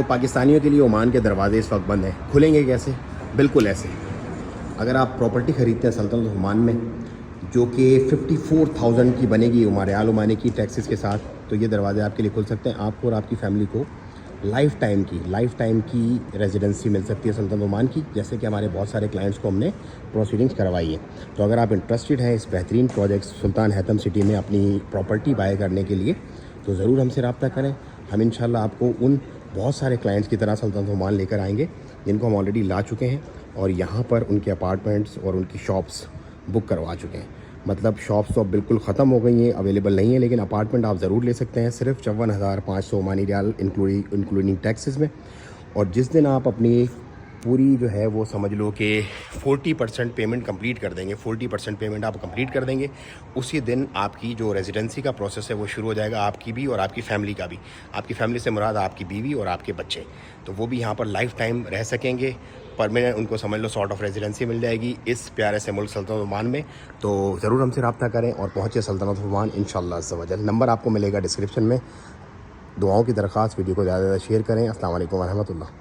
تو پاکستانیوں کے لیے عمان کے دروازے اس وقت بند ہیں. کھلیں گے کیسے؟ بالکل ایسے. اگر آپ پراپرٹی خریدتے ہیں سلطنت عمان میں جو کہ 54,000 کی بنے گی ریال عمانے کی ٹیکسز کے ساتھ, تو یہ دروازے آپ کے لیے کھل سکتے ہیں. آپ کو اور آپ کی فیملی کو لائف ٹائم کی ریزیڈنسی مل سکتی ہے سلطنت عمان کی, جیسے کہ ہمارے بہت سارے کلائنٹس کو ہم نے پروسیڈنگس کروائی ہے. تو اگر آپ انٹرسٹڈ ہیں اس بہترین پروجیکٹ سلطان حیثم سٹی میں اپنی پراپرٹی بائی کرنے کے لیے, تو ضرور ہم سے رابطہ کریں. ہم انشاءاللہ آپ کو ان بہت سارے کلائنٹس کی طرح سلطنت عمان لے کر آئیں گے جن کو ہم آلریڈی لا چکے ہیں اور یہاں پر ان کے اپارٹمنٹس اور ان کی شاپس بک کروا چکے ہیں. مطلب شاپس تو اب بالکل ختم ہو گئی ہیں, اویلیبل نہیں ہیں, لیکن اپارٹمنٹ آپ ضرور لے سکتے ہیں صرف 54,500 عمانی ریال انکلوڈنگ ٹیکسز میں. اور جس دن آپ اپنی پوری جو ہے وہ سمجھ لو کہ 40% پیمنٹ کمپلیٹ کر دیں گے, 40% پیمنٹ آپ کمپلیٹ کر دیں گے, اسی دن آپ کی جو ریزیڈنسی کا پروسیس ہے وہ شروع ہو جائے گا, آپ کی بھی اور آپ کی فیملی کا بھی. آپ کی فیملی سے مراد آپ کی بیوی اور آپ کے بچے, تو وہ بھی یہاں پر لائف ٹائم رہ سکیں گے. پرماننٹ ان کو سمجھ لو سارٹ آف ریزیڈنسی مل جائے گی اس پیارے سے ملک سلطنت عمان میں. تو ضرور ہم سے رابطہ کریں اور پہنچے سلطنت عمان انشاءاللہ عز و جل. نمبر آپ کو ملے گا ڈسکرپشن میں. دعاؤں کی درخواست, ویڈیو کو زیادہ سے زیادہ شیئر کریں. السلام علیکم ورحمۃ اللہ.